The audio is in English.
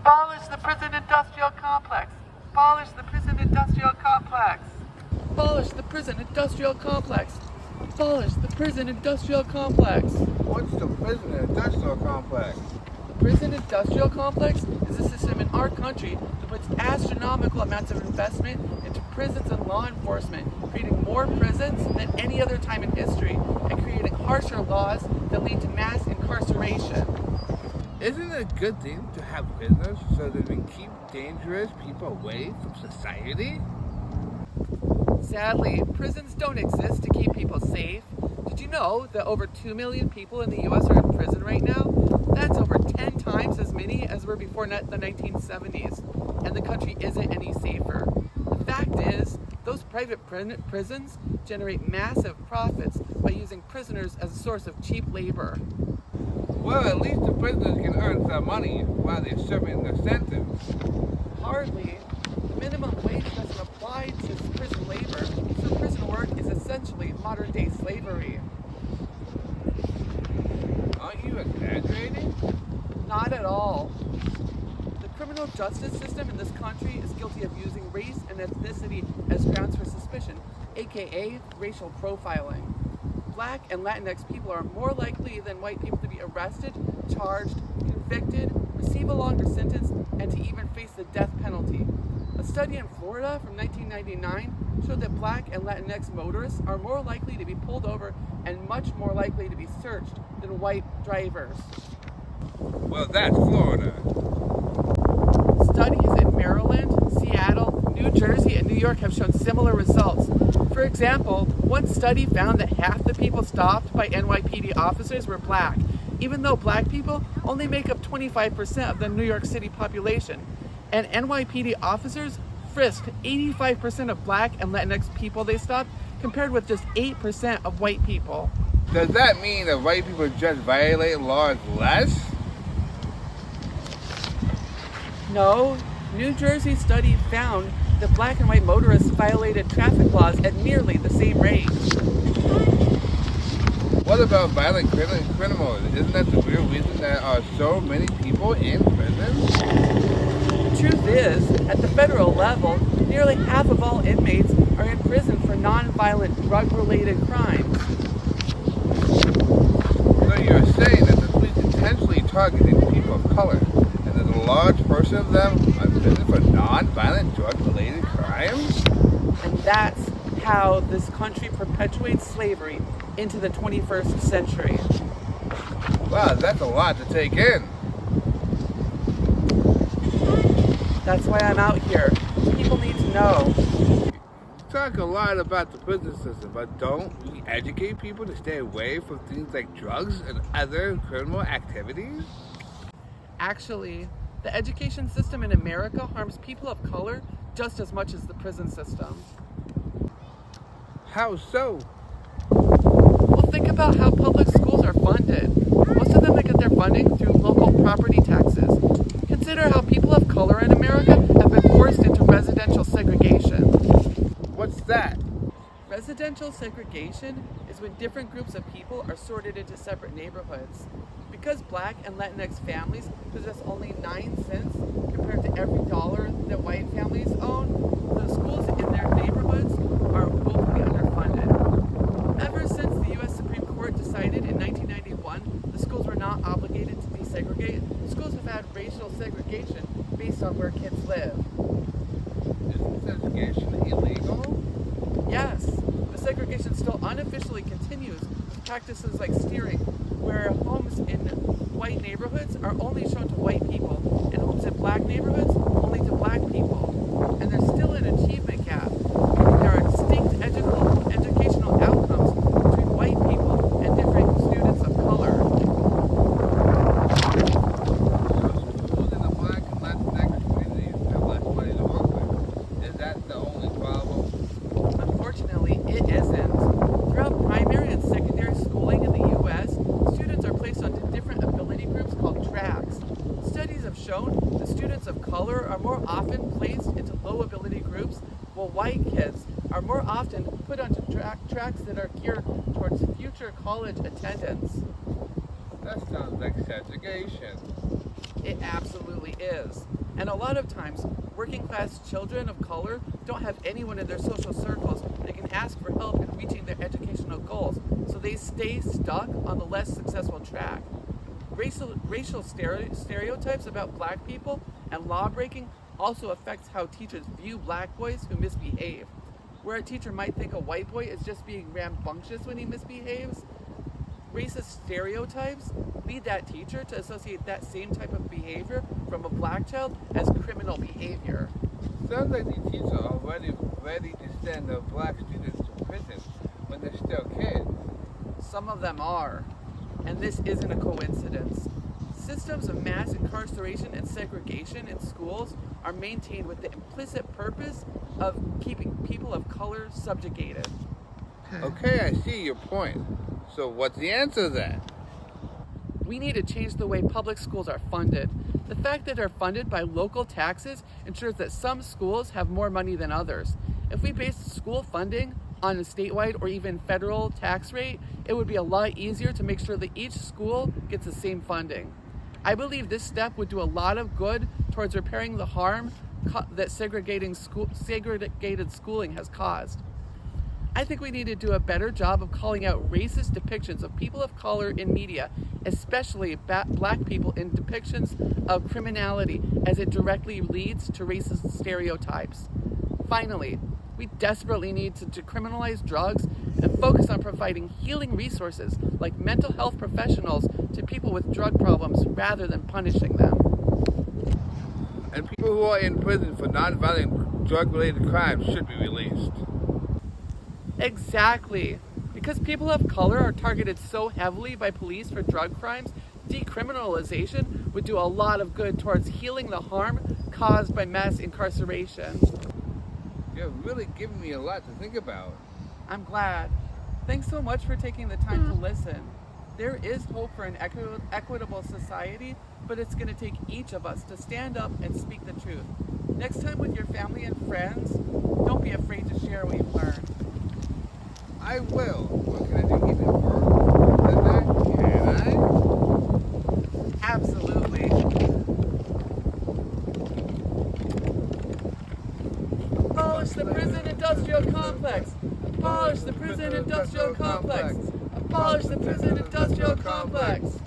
Abolish the prison industrial complex. Abolish the prison industrial complex. Abolish the prison industrial complex. Abolish the prison industrial complex. What's the prison industrial complex? The prison industrial complex is a system in our country that puts astronomical amounts of investment into prisons and law enforcement, creating more prisons than any other time in history, and creating harsher laws that lead to mass incarceration. Isn't it a good thing to have prisoners so that we can keep dangerous people away from society? Sadly, prisons don't exist to keep people safe. Did you know that over 2 million people in the US are in prison right now? That's over 10 times as many as were before the 1970s, and the country isn't any safer. The fact is, those private prisons generate massive profits by using prisoners as a source of cheap labor. Well, at least the prisoners can earn some money while they're serving their sentence. Hardly. The minimum wage doesn't apply to prison labor, so prison work is essentially modern-day slavery. Aren't you exaggerating? Not at all. The criminal justice system in this country is guilty of using race and ethnicity as grounds for suspicion, aka racial profiling. Black and Latinx people are more likely than white people to be arrested, charged, convicted, receive a longer sentence, and to even face the death penalty. A study in Florida from 1999 showed that Black and Latinx motorists are more likely to be pulled over and much more likely to be searched than white drivers. Well, that's Florida. Studies in Maryland, Seattle, New Jersey, and New York have shown similar results. For example, one study found that half the people stopped by NYPD officers were Black, even though Black people only make up 25% of the New York City population. And NYPD officers frisked 85% of Black and Latinx people they stopped, compared with just 8% of white people. Does that mean that white people just violate laws less? No, New Jersey study found that Black and white motorists violated traffic laws at nearly the same rate. What about violent criminals? Isn't that the real reason there are so many people in prison? The truth is, at the federal level, nearly half of all inmates are in prison for non-violent drug-related crimes. So you're saying that the police intentionally targeting people of color, and that a large portion of them are in prison for non-violent drug-related crimes? And that's how this country perpetuates slavery into the 21st century. Wow, that's a lot to take in. That's why I'm out here. People need to know. You talk a lot about the prison system, but don't we educate people to stay away from things like drugs and other criminal activities? Actually, the education system in America harms people of color just as much as the prison system. How so? Well, think about how public schools are funded. Most of them get their funding through local property taxes. Consider how people of color in America have been forced into residential segregation. What's that? Residential segregation is when different groups of people are sorted into separate neighborhoods. Because Black and Latinx families possess only 9 cents compared to every dollar that white families own, the schools in their neighborhoods are woefully underfunded. Ever since the U.S. Supreme Court decided in 1991 the schools were not obligated to desegregate, schools have had racial segregation based on where kids live. Isn't segregation illegal? Yes, but segregation still unofficially continues with practices like steering, where homes in white neighborhoods are only shown to white people, and homes in Black neighborhoods only to Black people. And there's still an achievement gap. There are distinct educational outcomes between white people and different students of color. So schools in the Black and Latinx communities have less money to work with. Is that the only problem? Unfortunately, it isn't. Throughout primary and secondary schooling in the U.S., students are placed onto different ability groups called tracks. Studies have shown that students of color are more often placed into low ability groups, while white kids are more often put onto tracks that are geared towards future college attendance. That sounds like segregation. It absolutely is. And a lot of times, working class children of color don't have anyone in their social circles they can ask for help in reaching their educational goals, so they stay stuck on the less successful track. Racial stereotypes about black people and law breaking also affects how teachers view black boys who misbehave. Where a teacher might think a white boy is just being rambunctious when he misbehaves, racist stereotypes lead that teacher to associate that same type of behavior from a black child as criminal behavior. Sounds like the teachers are already ready to send the black students to prison when they're still kids. Some of them are, and this isn't a coincidence. Systems of mass incarceration and segregation in schools are maintained with the implicit purpose of keeping people of color subjugated. Okay, I see your point. So what's the answer then? We need to change the way public schools are funded. The fact that they're funded by local taxes ensures that some schools have more money than others. If we based school funding on a statewide or even federal tax rate, it would be a lot easier to make sure that each school gets the same funding. I believe this step would do a lot of good towards repairing the harm that segregated schooling has caused. I think we need to do a better job of calling out racist depictions of people of color in media, especially black people in depictions of criminality, as it directly leads to racist stereotypes. Finally, we desperately need to decriminalize drugs and focus on providing healing resources like mental health professionals to people with drug problems rather than punishing them. And people who are in prison for nonviolent drug-related crimes should be released. Exactly. Because people of color are targeted so heavily by police for drug crimes, decriminalization would do a lot of good towards healing the harm caused by mass incarceration. You're really giving me a lot to think about. I'm glad. Thanks so much for taking the time to listen. There is hope for an equitable society, but it's going to take each of us to stand up and speak the truth. Next time with your family and friends, don't be afraid to share what you've learned. I will. What can I do even more than that? Can I? Absolutely. Abolish the prison industrial complex. Abolish the prison industrial complex. Abolish the prison industrial complex.